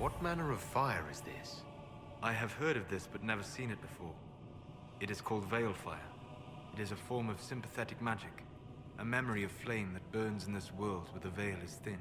What manner of fire is this? I have heard of this but never seen it before. It is called veil fire. It is a form of sympathetic magic, a memory of flame that burns in this world where the veil is thin.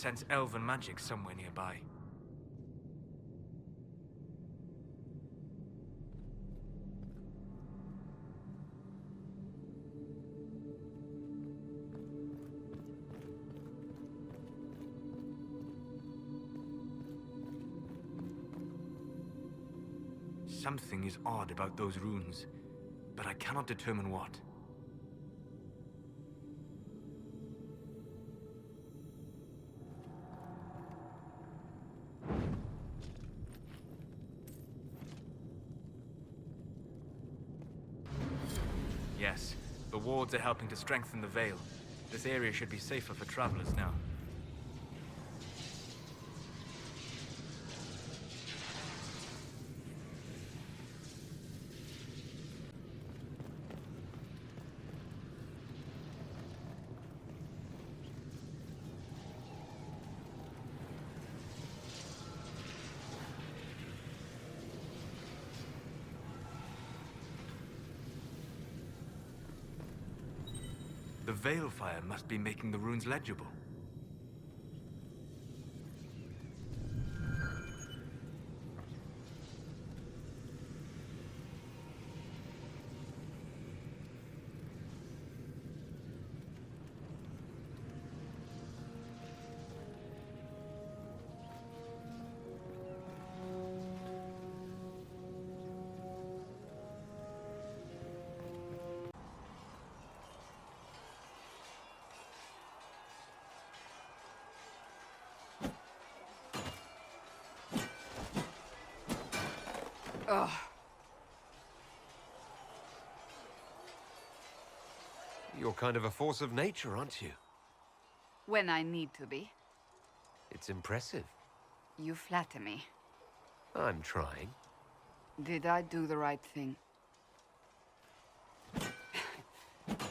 sense elven magic somewhere nearby. Something is odd about those runes, but I cannot determine what. Yes, the wards are helping to strengthen the veil. This area should be safer for travelers now. The veil fire must be making the runes legible. Ugh. You're kind of a force of nature, aren't you? When I need to be. It's impressive. You flatter me. I'm trying. Did I do the right thing?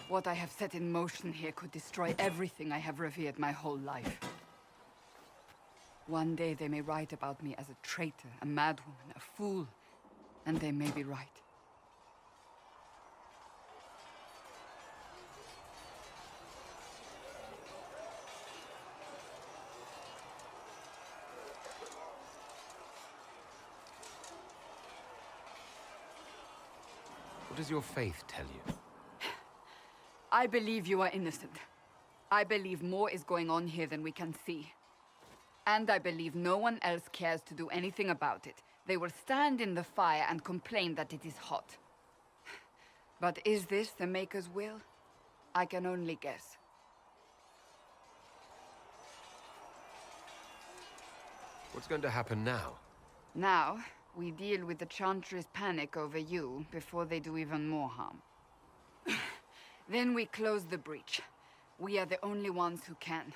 What I have set in motion here could destroy everything I have revered my whole life. One day they may write about me as a traitor, a madwoman, a fool. And they may be right. What does your faith tell you? I believe you are innocent. I believe more is going on here than we can see. And I believe no one else cares to do anything about it. They will stand in the fire and complain that it is hot. But is this the Maker's will? I can only guess. What's going to happen now? Now, we deal with the Chantry's panic over you before they do even more harm. Then we close the breach. We are the only ones who can.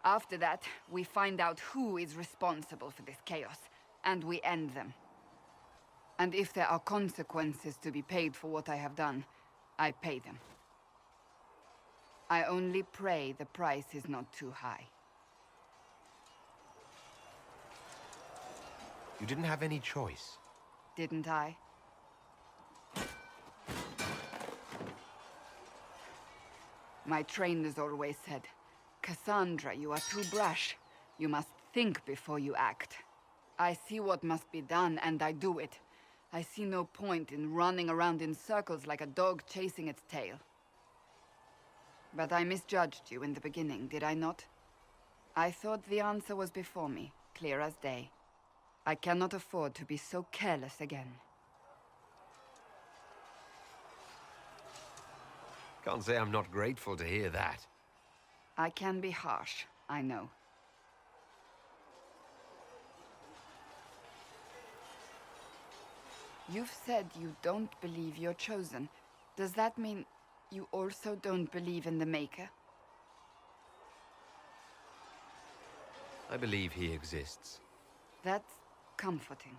After that, we find out who is responsible for this chaos, and we end them. And if there are consequences to be paid for what I have done, I pay them. I only pray the price is not too high. You didn't have any choice. Didn't I? My trainers always said, Cassandra, you are too brash. You must think before you act. I see what must be done, and I do it. I see no point in running around in circles like a dog chasing its tail. But I misjudged you in the beginning, did I not? I thought the answer was before me, clear as day. I cannot afford to be so careless again. Can't say I'm not grateful to hear that. I can be harsh, I know. You've said you don't believe you're chosen. Does that mean you also don't believe in the Maker? I believe he exists. That's comforting.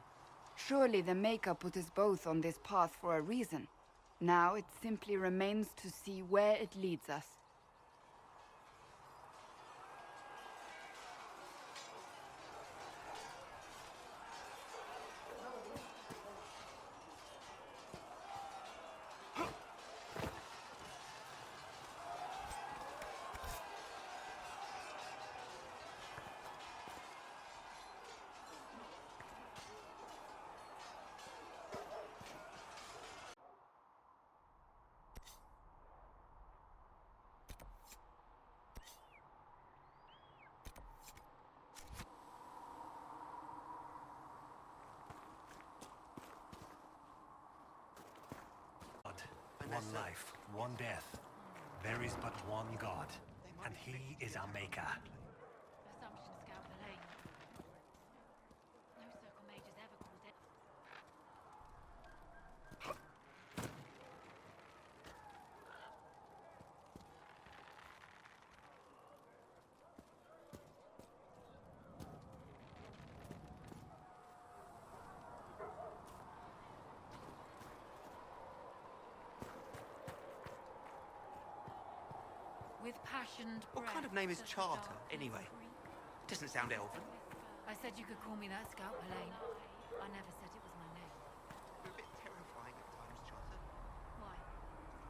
Surely the Maker put us both on this path for a reason. Now it simply remains to see where it leads us. One life, one death. There is but one God, and he is our maker. Assumption scout allein. No circle mages ever called it. With passioned What kind of breath name is does the Charter, darkness anyway? creep. Doesn't sound elven. I said you could call me that, Scout Allein. I never said it was my name. You're a bit terrifying at times, Charter. Why?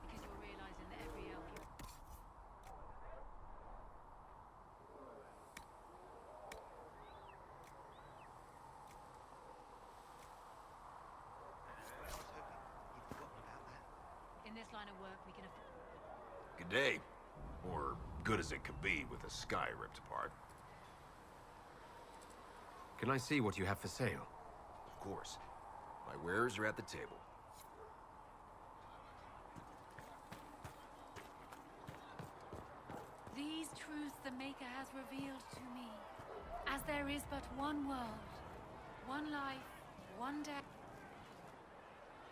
Because you're realizing that every elf you... I was hoping you'd forgotten about that. In this line of work, we can... Good day. Or good as it could be with the sky ripped apart. Can I see what you have for sale? Of course. My wares are at the table. These truths the Maker has revealed to me. As there is but one world, one life, one death.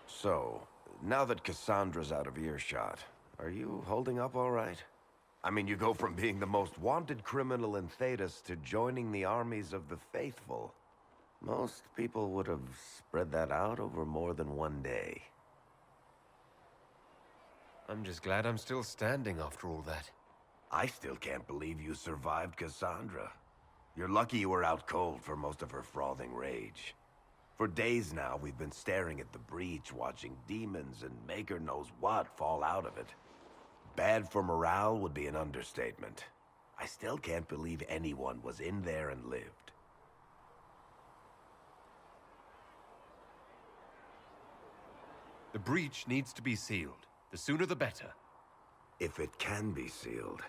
So, now that Cassandra's out of earshot, are you holding up all right? I mean, you go from being the most wanted criminal in Thedas to joining the armies of the faithful. Most people would have spread that out over more than one day. I'm just glad I'm still standing after all that. I still can't believe you survived Cassandra. You're lucky you were out cold for most of her frothing rage. For days now, we've been staring at the breach, watching demons and maker knows what fall out of it. Bad for morale would be an understatement. I still can't believe anyone was in there and lived. The breach needs to be sealed. The sooner the better. If it can be sealed,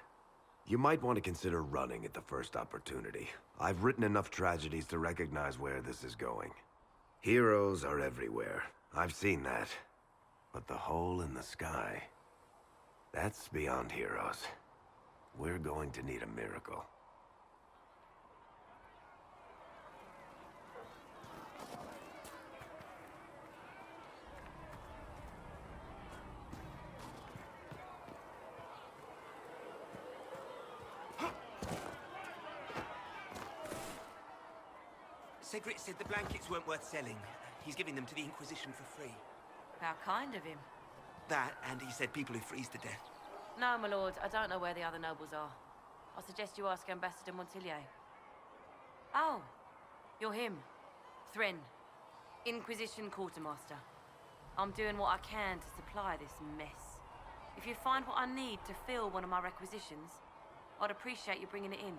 you might want to consider running at the first opportunity. I've written enough tragedies to recognize where this is going. Heroes are everywhere. I've seen that. But the hole in the sky... that's beyond heroes. We're going to need a miracle. Segrit said the blankets weren't worth selling. He's giving them to the Inquisition for free. How kind of him. That, and he said people who freeze to death. No, my lord, I don't know where the other nobles are. I suggest you ask Ambassador Montillier. Oh, you're him. Thrin, Inquisition Quartermaster. I'm doing what I can to supply this mess. If you find what I need to fill one of my requisitions, I'd appreciate you bringing it in.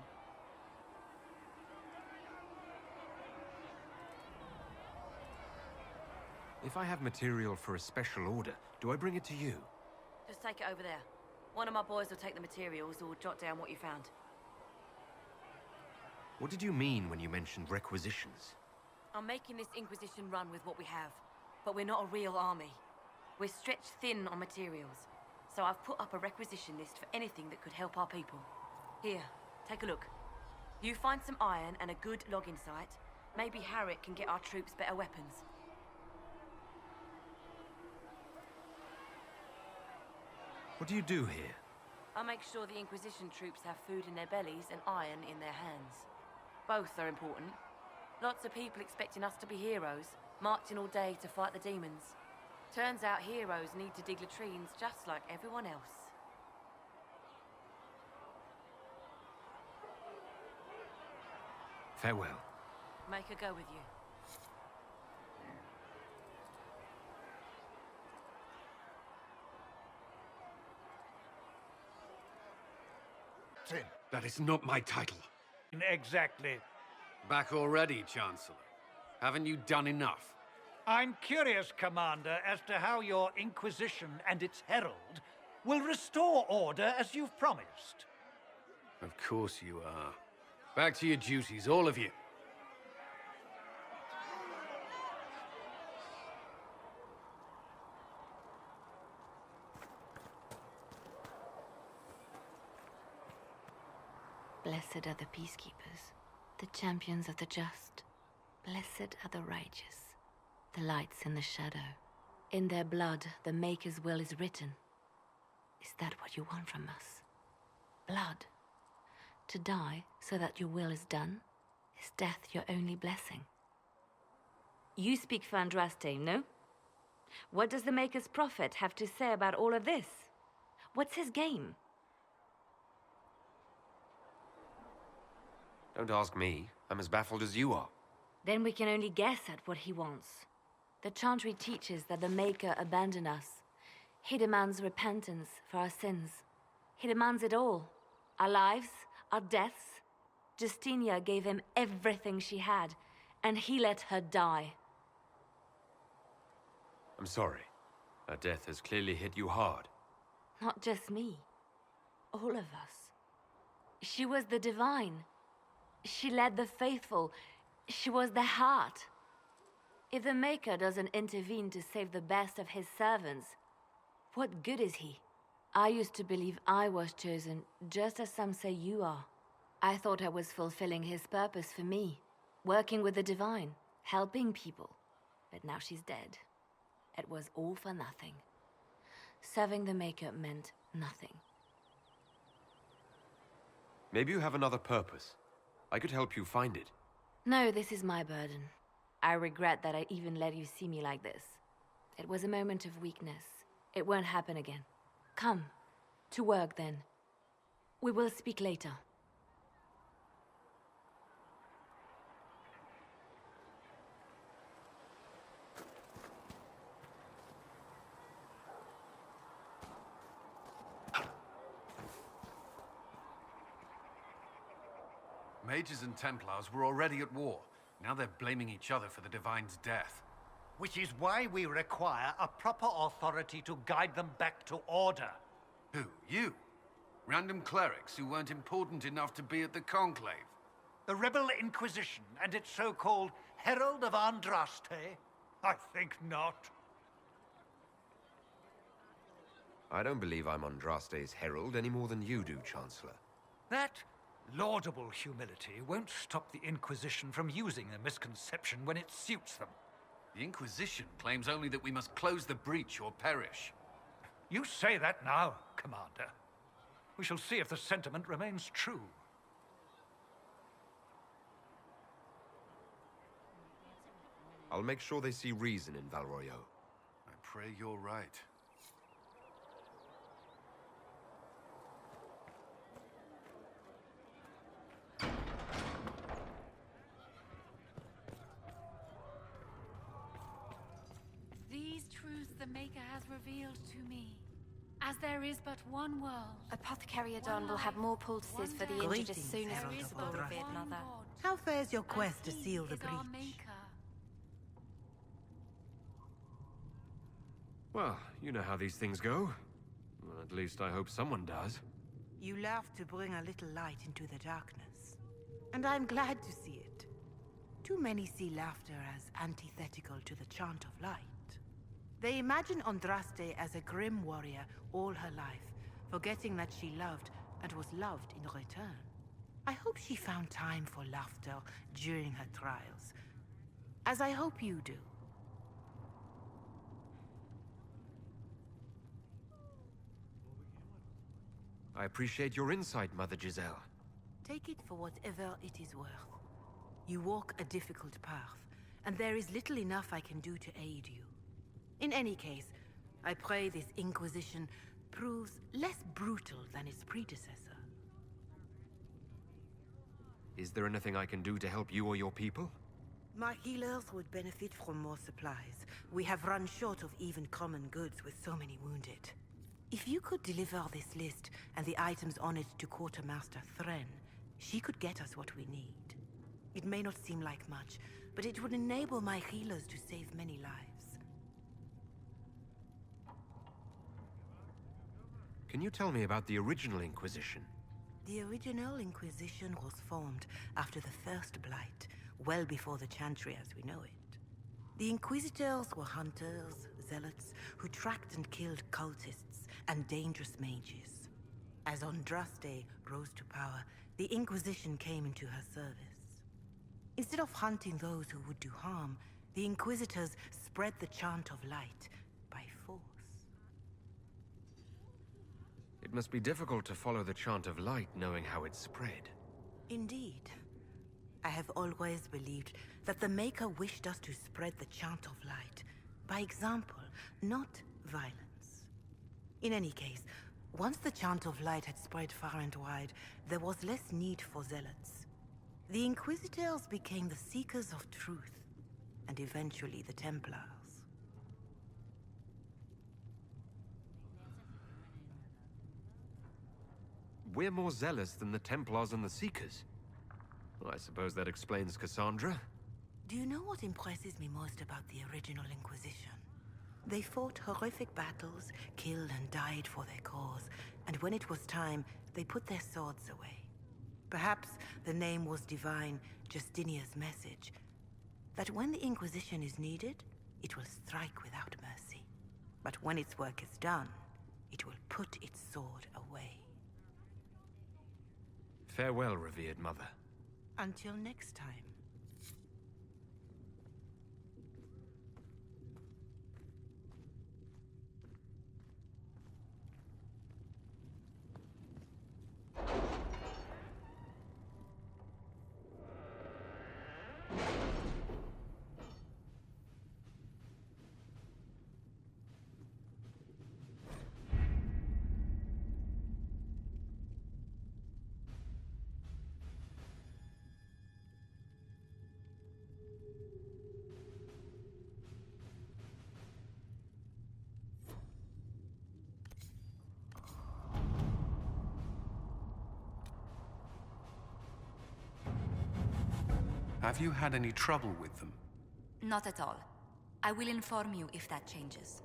If I have material for a special order, do I bring it to you? Just take it over there. One of my boys will take the materials or jot down what you found. What did you mean when you mentioned requisitions? I'm making this Inquisition run with what we have, but we're not a real army. We're stretched thin on materials, so I've put up a requisition list for anything that could help our people. Here, take a look. You find some iron and a good logging site, maybe Harriet can get our troops better weapons. What do you do here? I make sure the Inquisition troops have food in their bellies and iron in their hands. Both are important. Lots of people expecting us to be heroes, marching all day to fight the demons. Turns out heroes need to dig latrines just like everyone else. Farewell. Make her go with you. That is not my title. Exactly. Back already, Chancellor. Haven't you done enough? I'm curious, Commander, as to how your Inquisition and its herald will restore order as you've promised. Of course you are. Back to your duties, all of you. Blessed are the peacekeepers, the champions of the just. Blessed are the righteous, the lights in the shadow. In their blood, the Maker's will is written. Is that what you want from us? Blood? To die so that your will is done? Is death your only blessing? You speak for Andraste, no? What does the Maker's prophet have to say about all of this? What's his game? Don't ask me. I'm as baffled as you are. Then we can only guess at what he wants. The chantry teaches that the Maker abandoned us. He demands repentance for our sins. He demands it all. Our lives, our deaths. Justinia gave him everything she had, and he let her die. I'm sorry. Her death has clearly hit you hard. Not just me. All of us. She was the divine. She led the faithful. She was the heart. If the Maker doesn't intervene to save the best of his servants, what good is he? I used to believe I was chosen, just as some say you are. I thought I was fulfilling his purpose for me, working with the divine, helping people. But now she's dead. It was all for nothing. Serving the Maker meant nothing. Maybe you have another purpose. I could help you find it. No, this is my burden. I regret that I even let you see me like this. It was a moment of weakness. It won't happen again. Come, to work then. We will speak later. Mages and Templars were already at war. Now they're blaming each other for the Divine's death. Which is why we require a proper authority to guide them back to order. Who? You? Random clerics who weren't important enough to be at the Conclave? The Rebel Inquisition and its so-called Herald of Andraste? I think not. I don't believe I'm Andraste's herald any more than you do, Chancellor. That laudable humility won't stop the Inquisition from using a misconception when it suits them. The Inquisition claims only that we must close the breach or perish. You say that now, Commander. We shall see if the sentiment remains true. I'll make sure they see reason in Valroyo. I pray you're right. These truths the Maker has revealed to me. As there is but one world. Apothecary Adon will have more poultices for the injured as soon as possible, revered mother. How fares your quest to seal the breach? Well, you know how these things go. Well, at least I hope someone does. You love to bring a little light into the darkness. And I'm glad to see it. Too many see laughter as antithetical to the chant of light. They imagine Andraste as a grim warrior all her life, forgetting that she loved and was loved in return. I hope she found time for laughter during her trials, as I hope you do. I appreciate your insight, Mother Giselle. Take it for whatever it is worth. You walk a difficult path, and there is little enough I can do to aid you. In any case, I pray this Inquisition proves less brutal than its predecessor. Is there anything I can do to help you or your people? My healers would benefit from more supplies. We have run short of even common goods with so many wounded. If you could deliver this list and the items on it to Quartermaster Thren, she could get us what we need. It may not seem like much, but it would enable my healers to save many lives. Can you tell me about the original Inquisition? The original Inquisition was formed after the First Blight, well before the Chantry as we know it. The Inquisitors were hunters, zealots, who tracked and killed cultists and dangerous mages. As Andraste rose to power, the Inquisition came into her service. Instead of hunting those who would do harm, the Inquisitors spread the chant of light by force. It must be difficult to follow the chant of light knowing how it spread. Indeed. I have always believed that the Maker wished us to spread the chant of light by example, not violence. In any case, once the chant of light had spread far and wide, there was less need for zealots. The Inquisitors became the seekers of truth, and eventually the Templars. We're more zealous than the Templars and the Seekers. Well, I suppose that explains Cassandra. Do you know what impresses me most about the original Inquisition? They fought horrific battles, killed and died for their cause, and when it was time, they put their swords away. Perhaps the name was divine, Justinia's message, that when the Inquisition is needed, it will strike without mercy. But when its work is done, it will put its sword away. Farewell, revered mother. Until next time. Have you had any trouble with them? Not at all. I will inform you if that changes.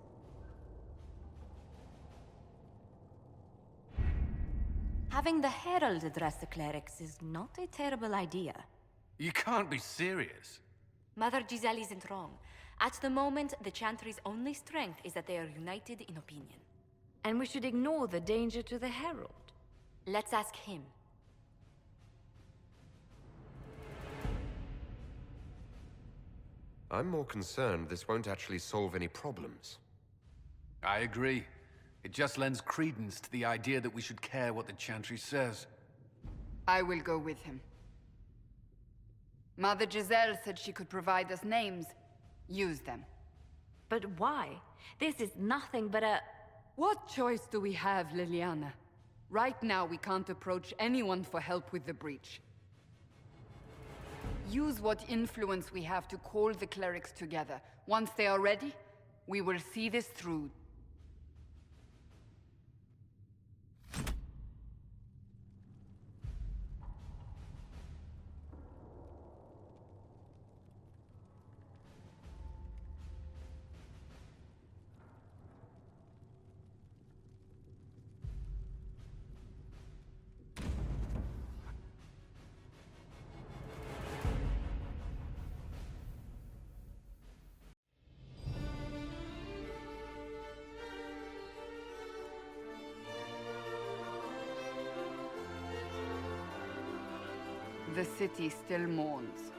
Having the Herald address the clerics is not a terrible idea. You can't be serious. Mother Giselle isn't wrong. At the moment, the Chantry's only strength is that they are united in opinion. And we should ignore the danger to the Herald. Let's ask him. I'm more concerned this won't actually solve any problems. I agree. It just lends credence to the idea that we should care what the Chantry says. I will go with him. Mother Giselle said she could provide us names. Use them. But why? This is nothing but a... What choice do we have, Liliana? Right now, we can't approach anyone for help with the breach. Use what influence we have to call the clerics together. Once they are ready, we will see this through. The city still mourns.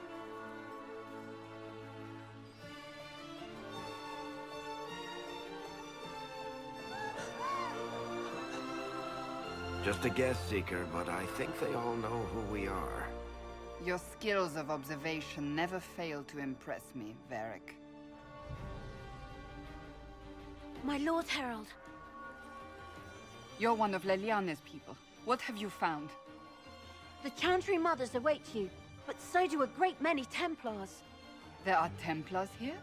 Just a guess, Seeker, but I think they all know who we are. Your skills of observation never fail to impress me, Varric. My Lord Herald. You're one of Leliana's people. What have you found? The Chantry Mothers await you, but so do a great many Templars. There are Templars here?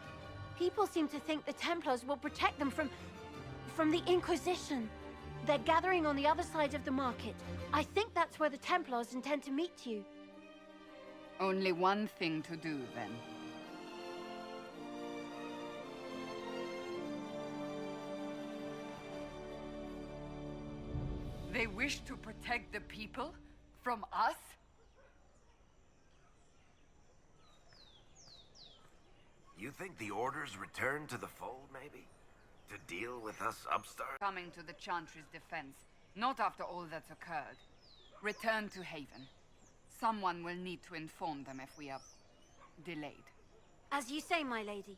People seem to think the Templars will protect them from the Inquisition. They're gathering on the other side of the market. I think that's where the Templars intend to meet you. Only one thing to do, then. They wish to protect the people? From us? You think the Order's returned to the fold, maybe? To deal with us upstarts? Coming to the Chantry's defense, not after all that's occurred. Return to Haven. Someone will need to inform them if we are delayed. As you say, my lady.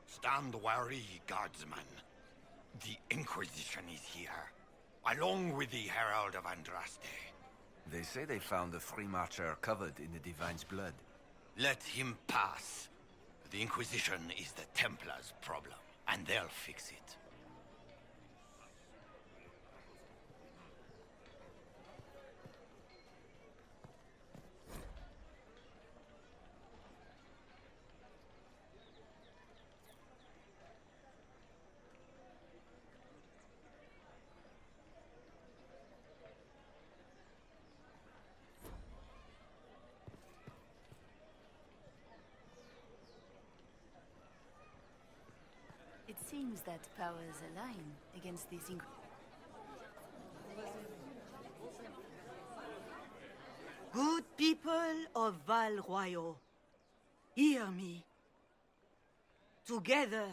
Stand wary, guardsman. The Inquisition is here, along with the Herald of Andraste. They say they found the free marcher covered in the Divine's blood. Let him pass. The Inquisition is the Templars' problem, and they'll fix it. It seems that powers align against this Good people of Val Royal, hear me. Together,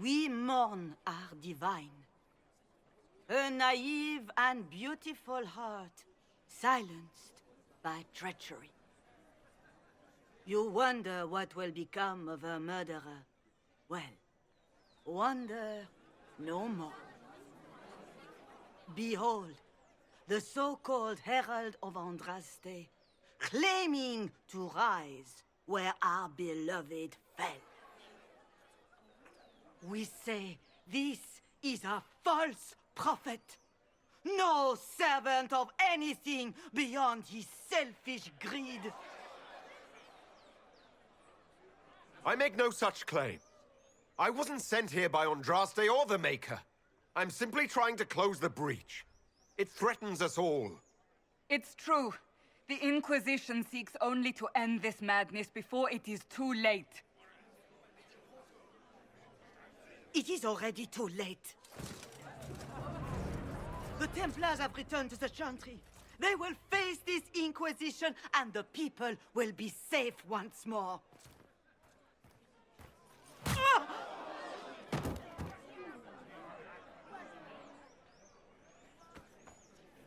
we mourn our divine. A naive and beautiful heart, silenced by treachery. You wonder what will become of her murderer. Well, wonder no more. Behold, the so-called Herald of Andraste, claiming to rise where our beloved fell. We say this is a false prophet, no servant of anything beyond his selfish greed. I make no such claim. I wasn't sent here by Andraste or the Maker. I'm simply trying to close the breach. It threatens us all. It's true. The Inquisition seeks only to end this madness before it is too late. It is already too late. The Templars have returned to the Chantry. They will face this Inquisition, and the people will be safe once more.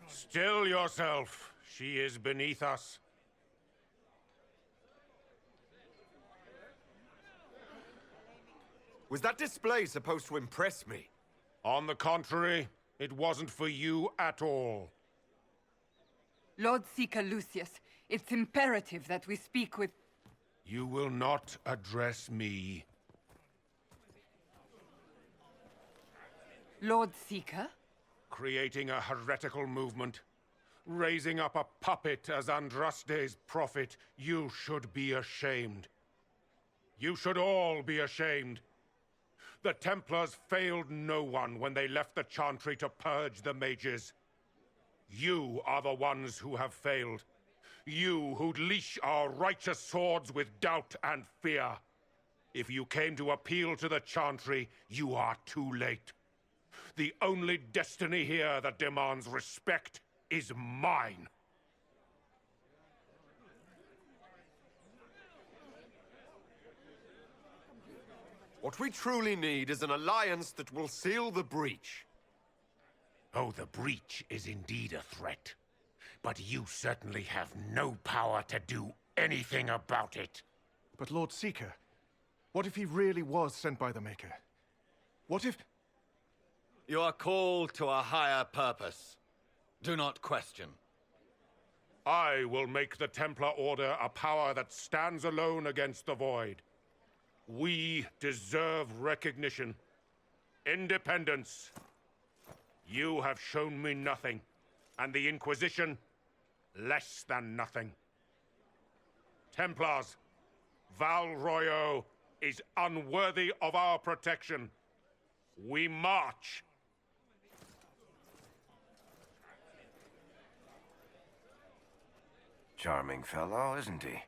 Still yourself. She is beneath us. Was that display supposed to impress me? On the contrary, it wasn't for you at all. Lord Seeker Lucius, it's imperative that we speak with... You will not address me. Lord Seeker? Creating a heretical movement. Raising up a puppet as Andraste's prophet. You should be ashamed. You should all be ashamed. The Templars failed no one when they left the Chantry to purge the mages. You are the ones who have failed. You who'd leash our righteous swords with doubt and fear. If you came to appeal to the Chantry, you are too late. The only destiny here that demands respect is mine. What we truly need is an alliance that will seal the breach. Oh, the breach is indeed a threat. But you certainly have no power to do anything about it. But Lord Seeker, what if he really was sent by the Maker? What if... You are called to a higher purpose. Do not question. I will make the Templar Order a power that stands alone against the Void. We deserve recognition. Independence. You have shown me nothing, and the Inquisition, less than nothing. Templars, Val Royo is unworthy of our protection. We march. Charming fellow, isn't he?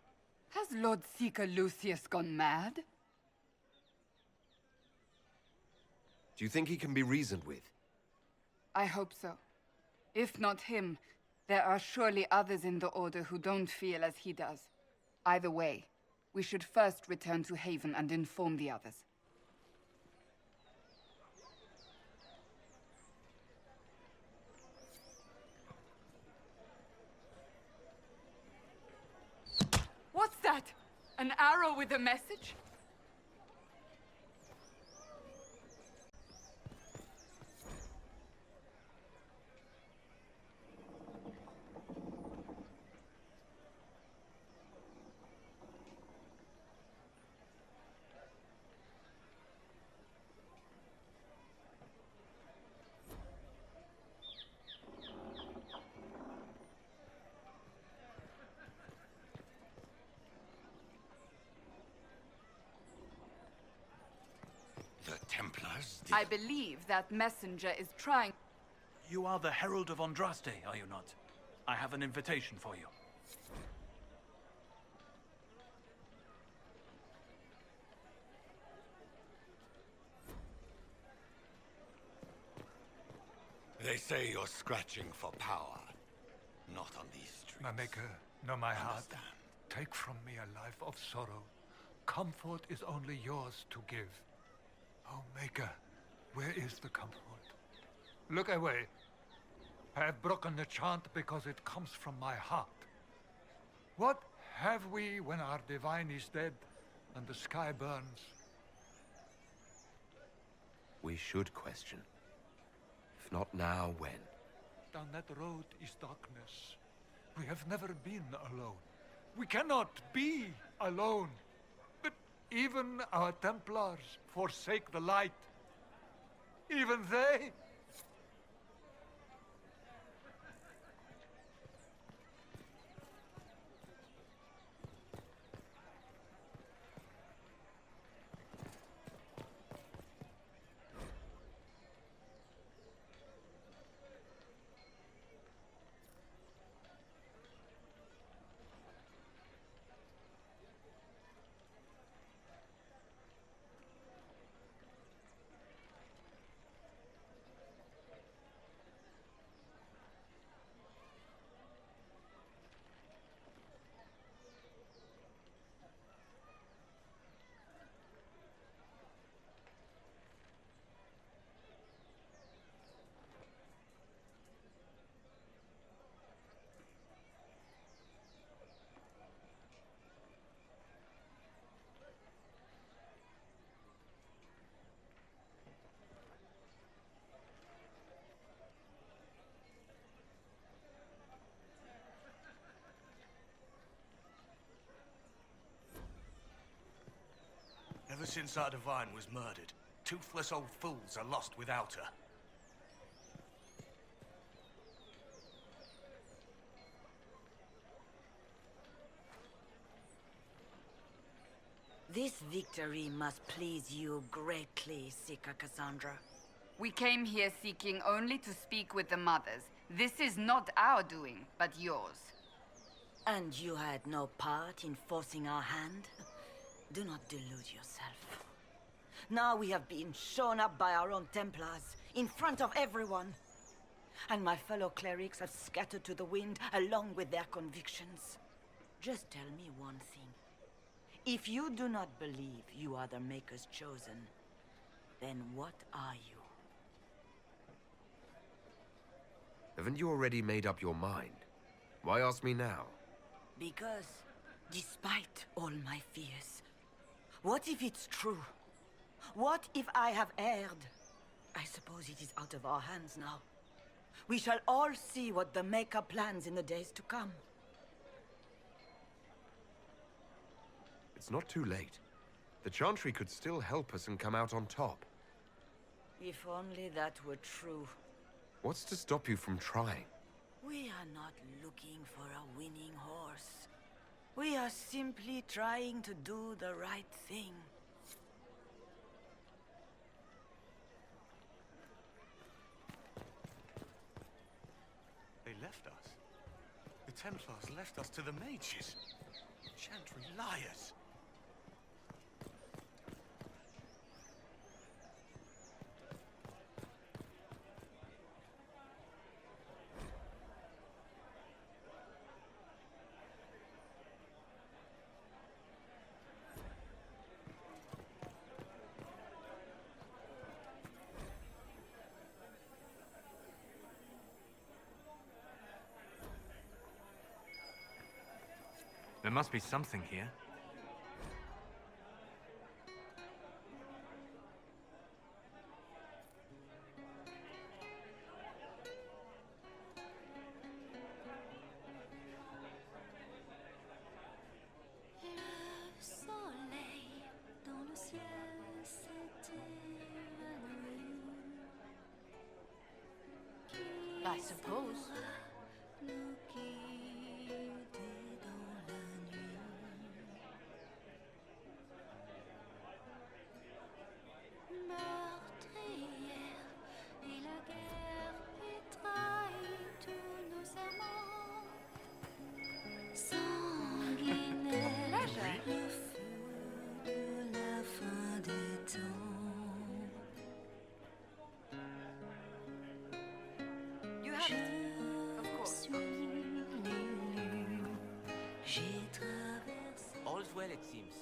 Has Lord Seeker Lucius gone mad? Do you think he can be reasoned with? I hope so. If not him, there are surely others in the Order who don't feel as he does. Either way, we should first return to Haven and inform the others. What's that? An arrow with a message? The Templars I believe that messenger is trying... You are the Herald of Andraste, are you not? I have an invitation for you. They say you're scratching for power. Not on these streets. My Maker, know my heart. Take from me a life of sorrow. Comfort is only yours to give. Oh, Maker, where is the comfort? Look away. I have broken the chant because it comes from my heart. What have we when our divine is dead and the sky burns? We should question. If not now, when? Down that road is darkness. We have never been alone. We cannot be alone. But even our Templars forsake the light. Even they... Ever since our divine was murdered, toothless old fools are lost without her. This victory must please you greatly, Seeker Cassandra. We came here seeking only to speak with the mothers. This is not our doing, but yours. And you had no part in forcing our hand? Do not delude yourself. Now we have been shown up by our own Templars, in front of everyone. And my fellow clerics have scattered to the wind along with their convictions. Just tell me one thing. If you do not believe you are the Maker's chosen, then what are you? Haven't you already made up your mind? Why ask me now? Because, despite all my fears, what if it's true? What if I have erred? I suppose it is out of our hands now. We shall all see what the Maker plans in the days to come. It's not too late. The Chantry could still help us and come out on top. If only that were true. What's to stop you from trying? We are not looking for a winning horse. We are simply trying to do the right thing. They left us. The Templars left us to the mages. Chantry liars. There must be something here. Le soleil dans le ciel s'est évanoui. I suppose. Nous quitter dans la nuit. Meurtrière et la guerre pétraille tous nos serments. Sanguinaire, le feu de la fin des temps. You have it. Of course. J'ai traversé. All's well, it seems.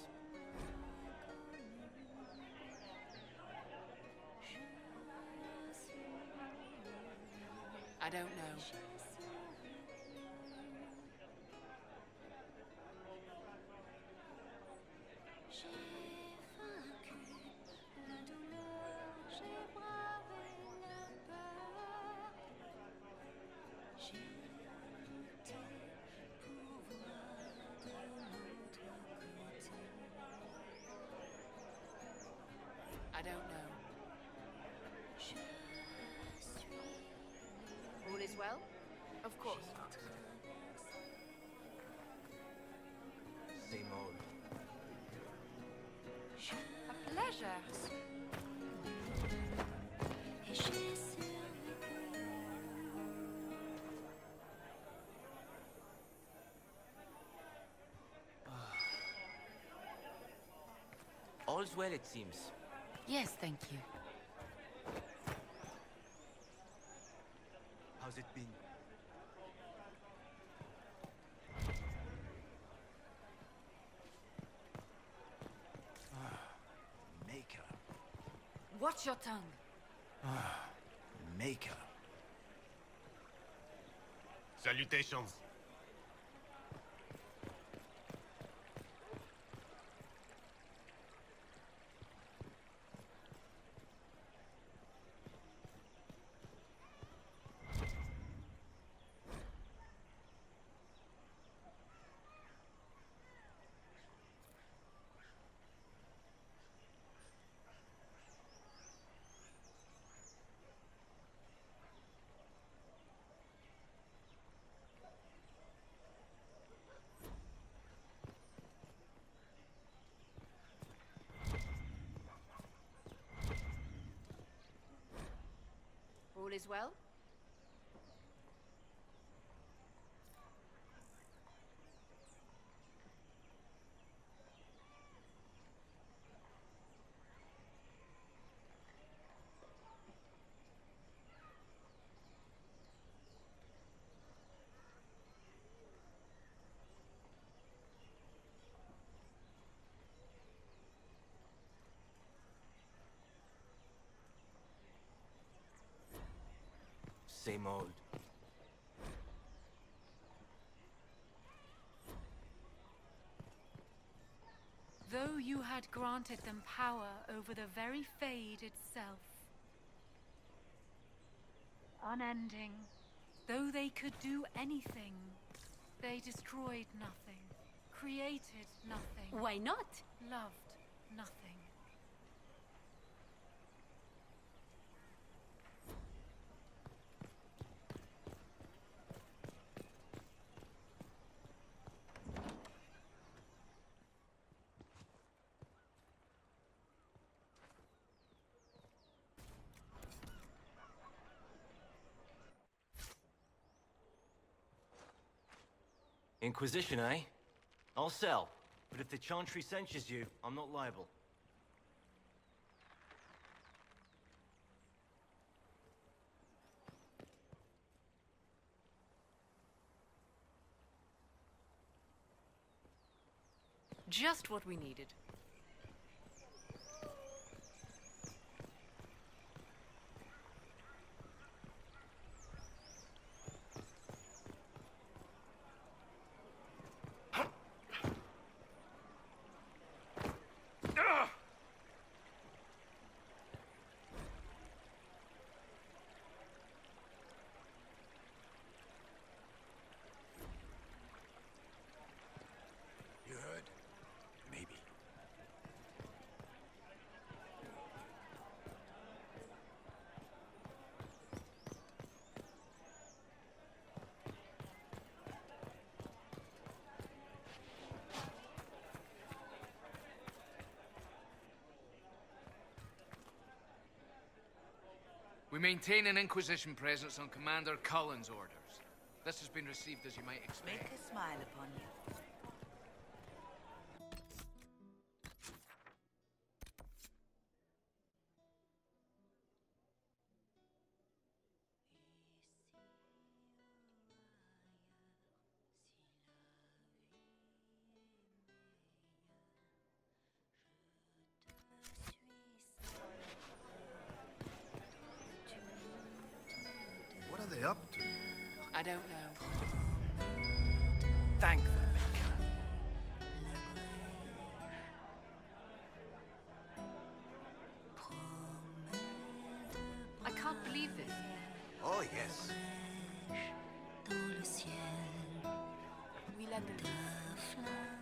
I don't know. J'ai vaincu la douleur, j'ai bravé la peur. J'ai lutté pour voir de l'autre côté. I don't know. Je suis All is well? Of course. Same old. A pleasure. et j'ai survécu. All's well, it seems. Yes, thank you. How's it been? Maker. Watch your tongue. Maker. Salutations. All is well? Same old. Though you had granted them power over the very fade itself. Unending. Though they could do anything, they destroyed nothing, created nothing. Why not? Loved nothing. Inquisition, eh? I'll sell. But if the Chantry censures you, I'm not liable. Just what we needed. You heard? Maybe. We maintain an Inquisition presence on Commander Cullen's orders. This has been received as you might expect. Make a smile upon you. What are they up to? I don't know. Thank the Maker. I can't believe this. Oh, yes. Dans le ciel, We let them. ta flamme.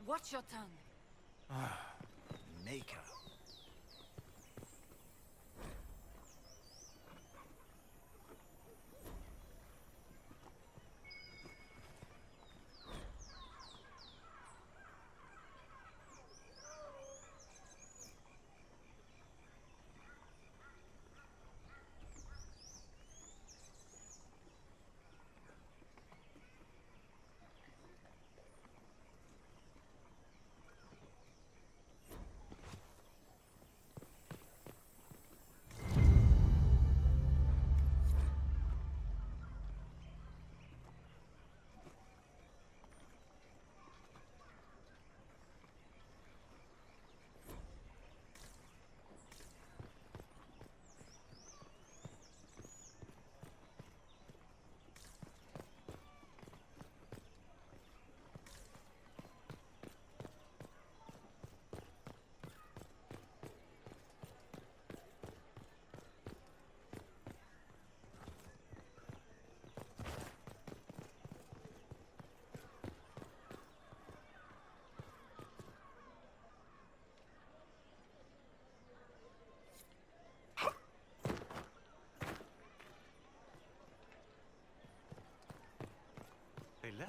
Watch your tongue. Maker.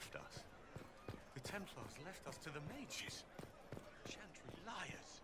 left us. The Templars left us to the mages. Chantry liars.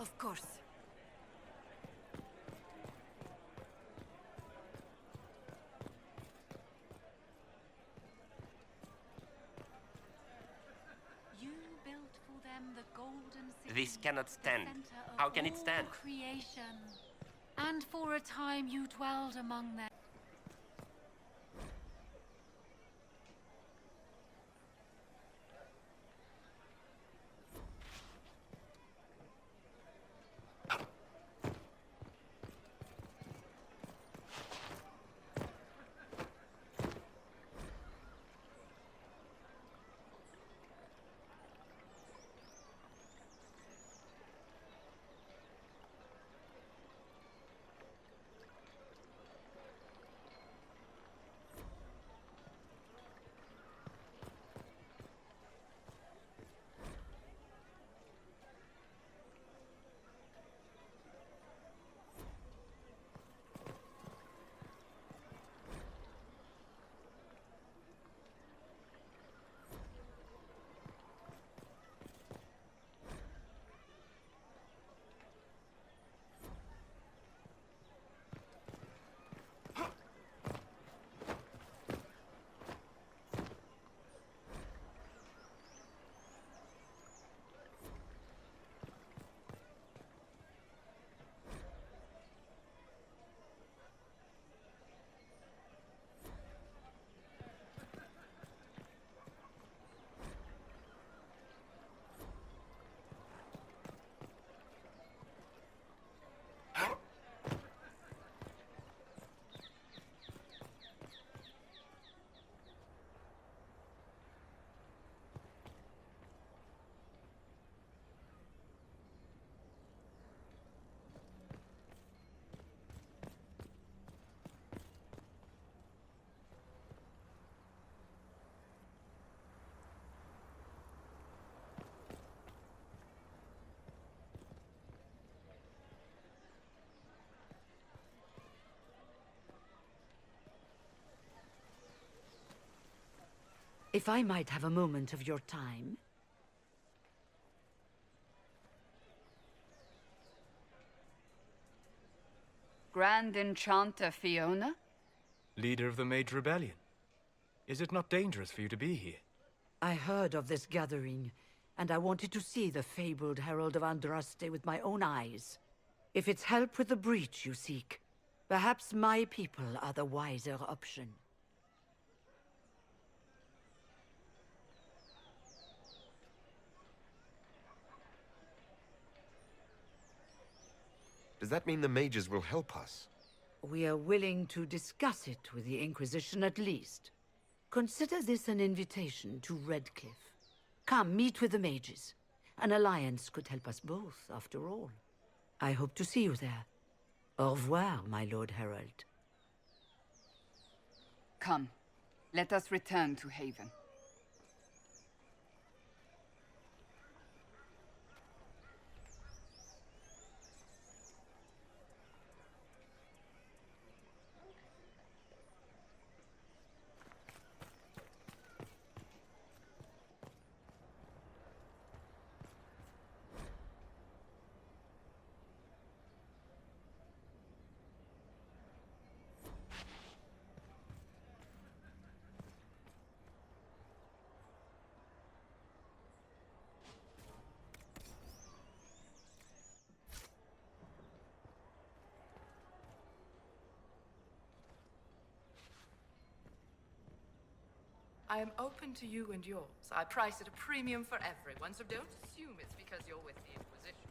Of course. You built for them the golden city. This cannot stand. the center of How can it all stand? Creation. And for a time you dwelled among them. If I might have a moment of your time. Grand Enchanter Fiona? Leader of the Mage Rebellion. Is it not dangerous for you to be here? I heard of this gathering, and I wanted to see the fabled Herald of Andraste with my own eyes. If it's help with the breach you seek, perhaps my people are the wiser option. Does that mean the mages will help us? We are willing to discuss it with the Inquisition at least. Consider this an invitation to Redcliffe. Come, meet with the mages. An alliance could help us both, after all. I hope to see you there. Au revoir, my Lord Herald. Come, let us return to Haven. I am open to you and yours. I price at a premium for everyone, so don't assume it's because you're with the Inquisition.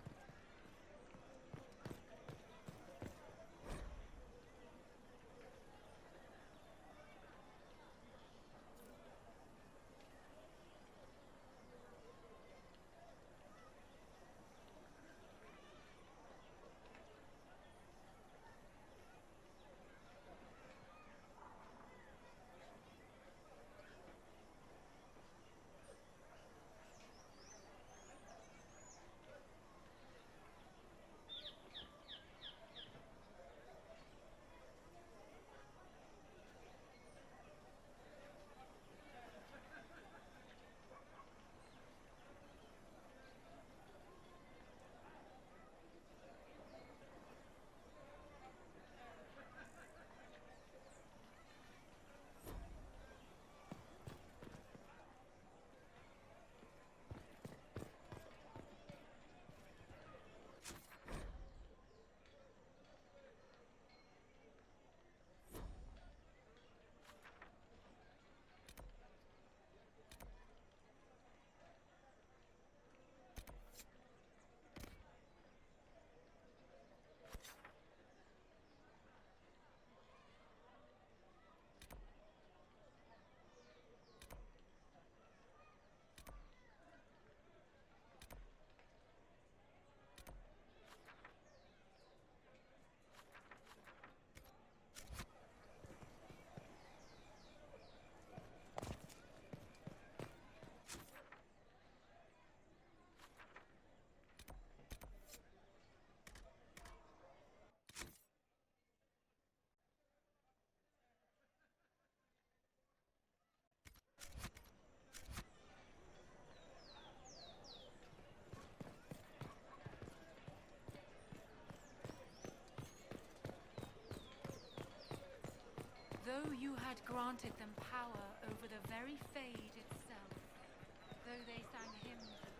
Though you had granted them power over the very fade itself, though they sang hymns of